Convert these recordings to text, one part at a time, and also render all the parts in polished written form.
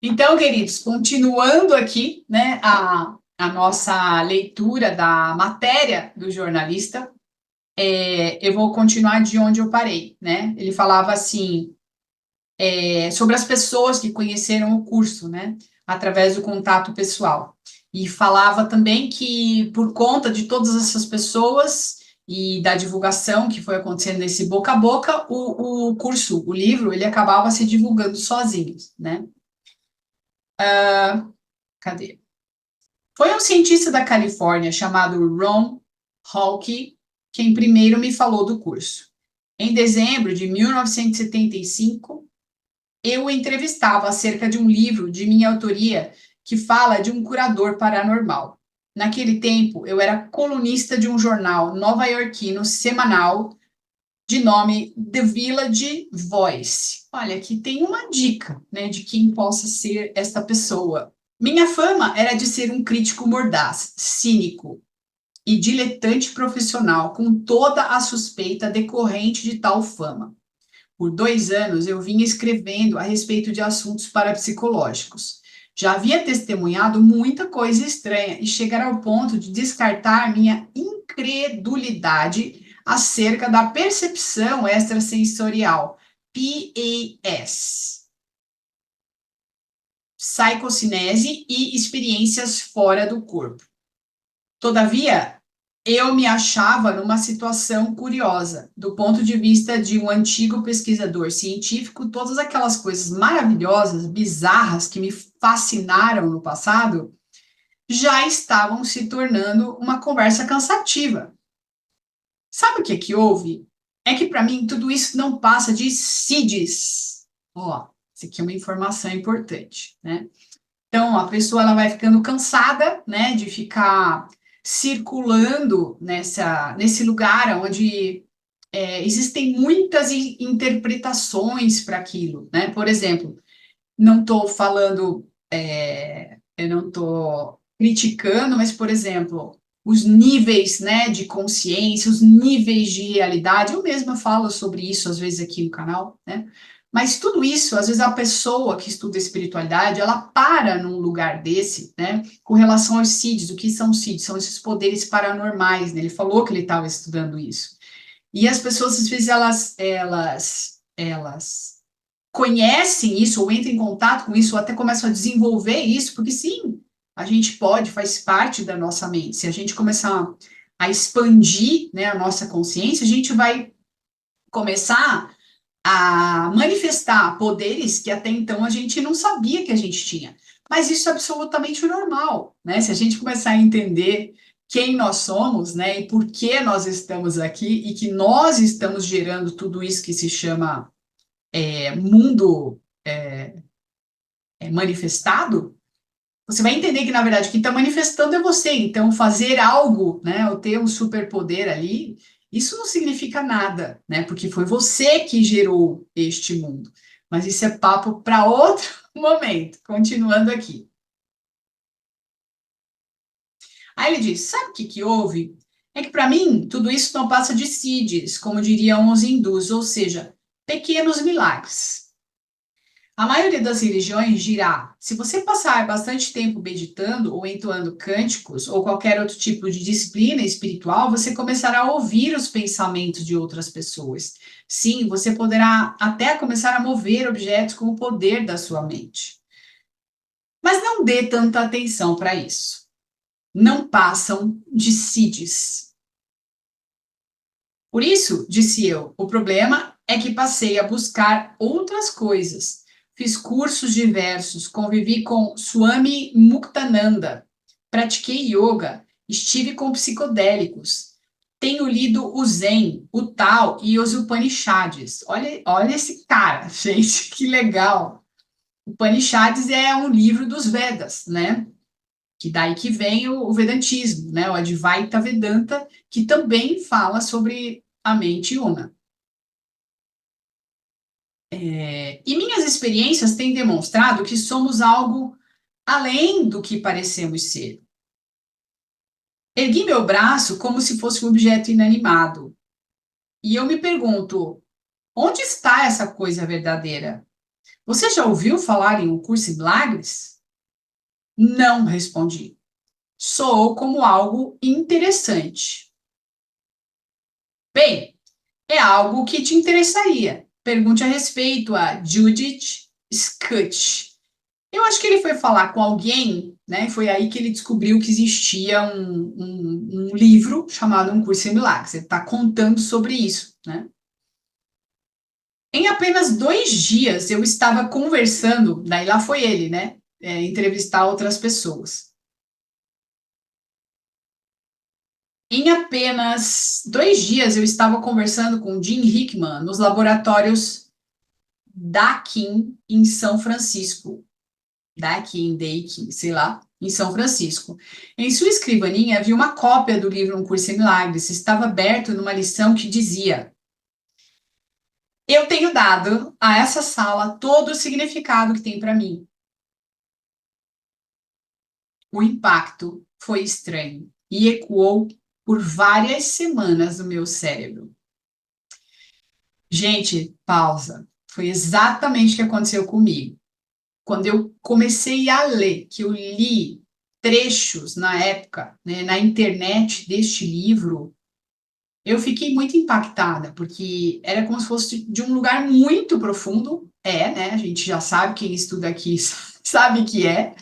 Então, queridos, continuando aqui, né, a nossa leitura da matéria do jornalista, eu vou continuar de onde eu parei, né? Ele falava assim, sobre as pessoas que conheceram o curso, né, através do contato pessoal. E falava também que, por conta de todas essas pessoas e da divulgação que foi acontecendo nesse boca a boca, o curso, o livro, ele acabava se divulgando sozinho, né? Cadê? Foi um cientista da Califórnia chamado Ron Halke quem primeiro me falou do curso. Em dezembro de 1975, eu o entrevistava acerca de um livro de minha autoria que fala de um curador paranormal. Naquele tempo, eu era colunista de um jornal nova-iorquino semanal de nome The Village Voice. Olha, aqui tem uma dica, né, de quem possa ser esta pessoa. Minha fama era de ser um crítico mordaz, cínico e diletante profissional, com toda a suspeita decorrente de tal fama. Por 2 anos eu vinha escrevendo a respeito de assuntos parapsicológicos. Já havia testemunhado muita coisa estranha e chegar ao ponto de descartar minha incredulidade acerca da percepção extrasensorial, PAS, psicocinese e experiências fora do corpo. Todavia, eu me achava numa situação curiosa, do ponto de vista de um antigo pesquisador científico, todas aquelas coisas maravilhosas, bizarras que me fascinaram no passado, já estavam se tornando uma conversa cansativa. Sabe o que houve? É que para mim tudo isso não passa de CIDs. Ó, isso aqui é uma informação importante, né? Então, a pessoa ela vai ficando cansada, né, de ficar circulando nesse lugar onde existem muitas interpretações para aquilo, né? Por exemplo, não estou falando, eu não estou criticando, mas, por exemplo, os níveis, né, de consciência, os níveis de realidade, eu mesma falo sobre isso às vezes aqui no canal, né? Mas tudo isso, às vezes a pessoa que estuda espiritualidade, ela para num lugar desse, né, com relação aos CIDs. O que são os CIDs? São esses poderes paranormais, né? Ele falou que ele estava estudando isso. E as pessoas, às vezes, elas conhecem isso, ou entram em contato com isso, ou até começam a desenvolver isso, porque sim, a gente pode, faz parte da nossa mente. Se a gente começar a expandir, né, a nossa consciência, a gente vai começar a manifestar poderes que até então a gente não sabia que a gente tinha. Mas isso é absolutamente normal, né? Se a gente começar a entender quem nós somos, né, e por que nós estamos aqui e que nós estamos gerando tudo isso que se chama mundo manifestado, você vai entender que, na verdade, quem está manifestando é você. Então, fazer algo, né, ou ter um superpoder ali, isso não significa nada, né, porque foi você que gerou este mundo. Mas isso é papo para outro momento. Continuando aqui. Aí ele diz: sabe o que houve? É que, para mim, tudo isso não passa de CIDs, como diriam os hindus, ou seja, pequenos milagres. A maioria das religiões dirá: se você passar bastante tempo meditando ou entoando cânticos ou qualquer outro tipo de disciplina espiritual, você começará a ouvir os pensamentos de outras pessoas. Sim, você poderá até começar a mover objetos com o poder da sua mente. Mas não dê tanta atenção para isso. Não passam de CIDs. Por isso, disse eu, o problema é que passei a buscar outras coisas. Fiz cursos diversos, convivi com Swami Muktananda, pratiquei yoga, estive com psicodélicos, tenho lido o Zen, o Tao e os Upanishads. Olha esse cara, gente, que legal. Upanishads é um livro dos Vedas, né? Que daí que vem o Vedantismo, né? O Advaita Vedanta, que também fala sobre a mente una. E minhas experiências têm demonstrado que somos algo além do que parecemos ser. Ergui meu braço como se fosse um objeto inanimado. E eu me pergunto, onde está essa coisa verdadeira? Você já ouviu falar em um curso em milagres? Não, respondi. Soou como algo interessante. Bem, é algo que te interessaria. Pergunte a respeito a Judith Scott. Eu acho que ele foi falar com alguém, né? Foi aí que ele descobriu que existia um livro chamado Um Curso em Milagres. Ele está contando sobre isso, né? Em apenas 2 dias eu estava conversando, daí lá foi ele, né? Entrevistar outras pessoas. Em apenas 2 dias eu estava conversando com Jim Hickman nos laboratórios Dakin em São Francisco. Dakin, sei lá, em São Francisco. Em sua escrivaninha havia uma cópia do livro Um Curso em Milagres. Estava aberto numa lição que dizia: Eu tenho dado a essa sala todo o significado que tem para mim. O impacto foi estranho e ecoou por várias semanas no meu cérebro. Gente, pausa. Foi exatamente o que aconteceu comigo. Quando eu comecei a ler, que eu li trechos na época, né, na internet deste livro, eu fiquei muito impactada, porque era como se fosse de um lugar muito profundo. Né? A gente já sabe, quem estuda aqui sabe que é,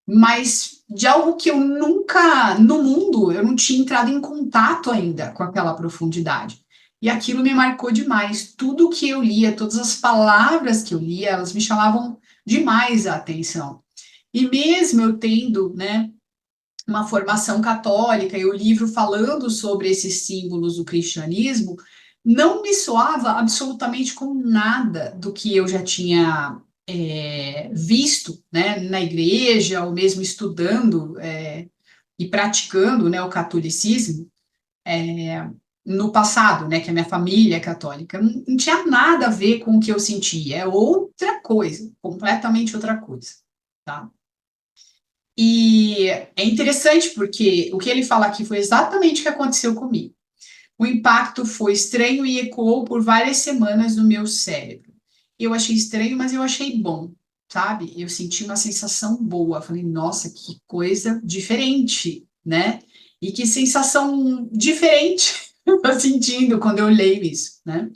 mas de algo que eu nunca, no mundo, eu não tinha entrado em contato ainda com aquela profundidade. E aquilo me marcou demais. Tudo que eu lia, todas as palavras que eu lia, elas me chamavam demais a atenção. E mesmo eu tendo, né, uma formação católica e o livro falando sobre esses símbolos do cristianismo, não me soava absolutamente com nada do que eu já tinha visto, né, na igreja, ou mesmo estudando e praticando, né, o catolicismo no passado, né, que a minha família é católica. Não tinha nada a ver com o que eu sentia, é outra coisa, completamente outra coisa, tá? E é interessante porque o que ele fala aqui foi exatamente o que aconteceu comigo. O impacto foi estranho e ecoou por várias semanas no meu cérebro. Eu achei estranho, mas eu achei bom, sabe? Eu senti uma sensação boa. Falei, nossa, que coisa diferente, né? E que sensação diferente eu tô sentindo quando eu leio isso, né?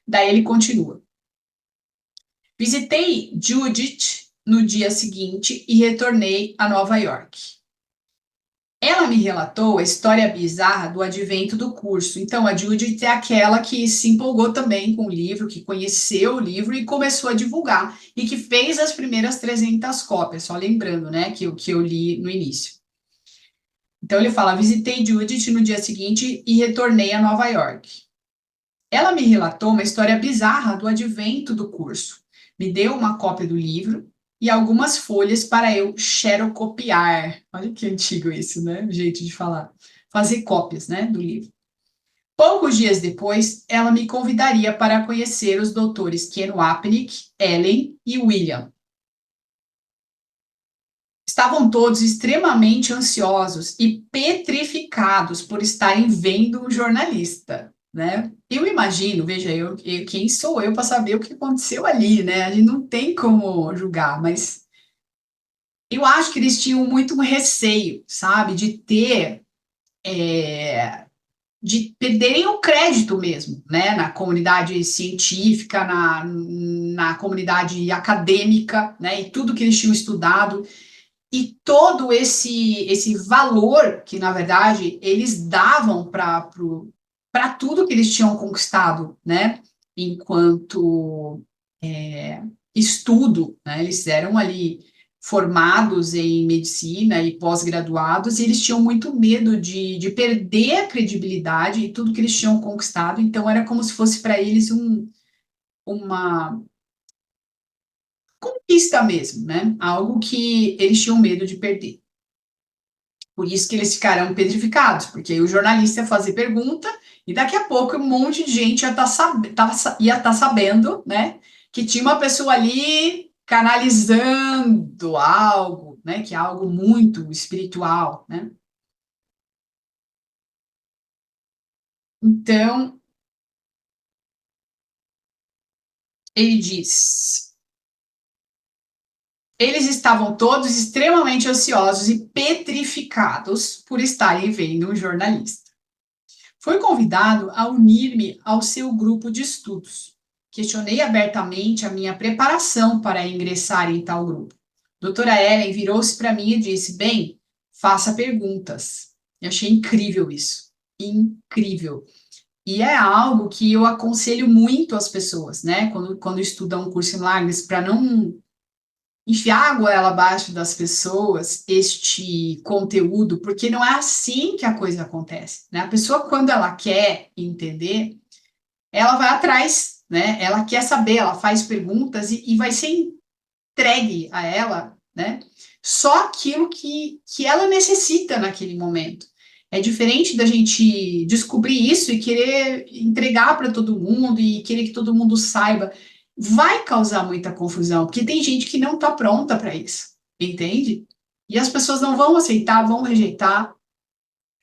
Daí ele continua. Visitei Judith no dia seguinte e retornei a Nova York. Ela me relatou a história bizarra do advento do curso. Então, a Judith é aquela que se empolgou também com o livro, que conheceu o livro e começou a divulgar, e que fez as primeiras 300 cópias, só lembrando, né, que eu li no início. Então, ele fala: visitei Judith no dia seguinte e retornei a Nova York. Ela me relatou uma história bizarra do advento do curso. Me deu uma cópia do livro e algumas folhas para eu xerocopiar. Olha que antigo isso, né? O jeito de falar. Fazer cópias, né, do livro. Poucos dias depois, ela me convidaria para conhecer os doutores Ken Wapnick, Ellen e William. Estavam todos extremamente ansiosos e petrificados por estarem vendo um jornalista, né? Eu imagino, veja, quem sou eu para saber o que aconteceu ali, né? A gente não tem como julgar, mas eu acho que eles tinham muito receio, sabe, de perderem o crédito mesmo, né? Na comunidade científica, na comunidade acadêmica, né? E tudo que eles tinham estudado. E todo esse valor que, na verdade, eles davam para tudo que eles tinham conquistado, né? Enquanto estudo, né? Eles eram ali formados em medicina e pós-graduados, e eles tinham muito medo de perder a credibilidade e tudo que eles tinham conquistado, então era como se fosse para eles uma conquista mesmo, né? Algo que eles tinham medo de perder. Por isso que eles ficaram petrificados, porque aí o jornalista ia fazer pergunta e daqui a pouco um monte de gente ia tá sabendo, né, que tinha uma pessoa ali canalizando algo, né, que é algo muito espiritual, né? Então, ele diz. Eles estavam todos extremamente ansiosos e petrificados por estarem vendo um jornalista. Fui convidado a unir-me ao seu grupo de estudos. Questionei abertamente a minha preparação para ingressar em tal grupo. Doutora Ellen virou-se para mim e disse: Bem, faça perguntas. Eu achei incrível isso. Incrível. E é algo que eu aconselho muito às pessoas, né? Quando estudam um curso em Milagres, para não enfiar a goela abaixo das pessoas este conteúdo, porque não é assim que a coisa acontece, né? A pessoa, quando ela quer entender, ela vai atrás, né? Ela quer saber, ela faz perguntas e vai ser entregue a ela, né? Só aquilo que ela necessita naquele momento. É diferente da gente descobrir isso e querer entregar para todo mundo e querer que todo mundo saiba. Vai causar muita confusão, porque tem gente que não está pronta para isso, entende? E as pessoas não vão aceitar, vão rejeitar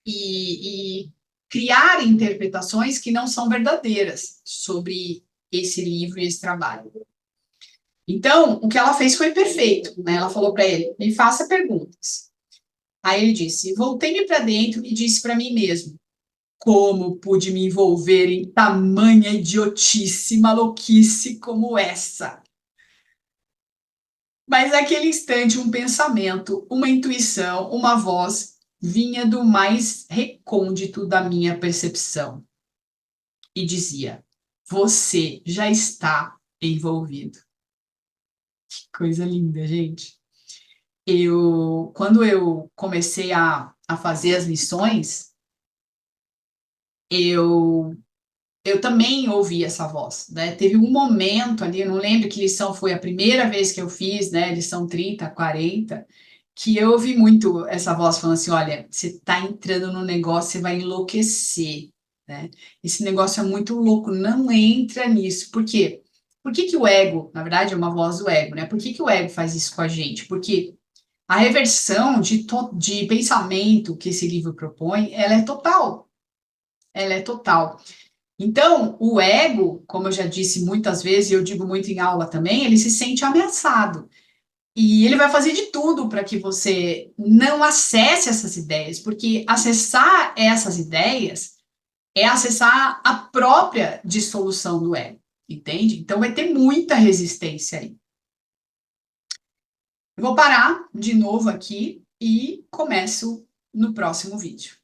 e criar interpretações que não são verdadeiras sobre esse livro e esse trabalho. Então, o que ela fez foi perfeito, né? Ela falou para ele: me faça perguntas. Aí ele disse: voltei-me para dentro e disse para mim mesmo: como pude me envolver em tamanha idiotice, maluquice como essa? Mas naquele instante, um pensamento, uma intuição, uma voz vinha do mais recôndito da minha percepção e dizia: você já está envolvido. Que coisa linda, gente. Quando eu comecei a fazer as lições, eu, eu também ouvi essa voz, né? Teve um momento ali, eu não lembro que lição foi a primeira vez que eu fiz, né? Lição 30, 40, que eu ouvi muito essa voz falando assim: olha, você está entrando no negócio, você vai enlouquecer, né? Esse negócio é muito louco, não entra nisso. Por quê? Por que que o ego, na verdade, é uma voz do ego, né? Por que que o ego faz isso com a gente? Porque a reversão de pensamento que esse livro propõe, ela é total. Ela é total. Então, o ego, como eu já disse muitas vezes, e eu digo muito em aula também, ele se sente ameaçado. E ele vai fazer de tudo para que você não acesse essas ideias, porque acessar essas ideias é acessar a própria dissolução do ego, entende? Então, vai ter muita resistência aí. Eu vou parar de novo aqui e começo no próximo vídeo.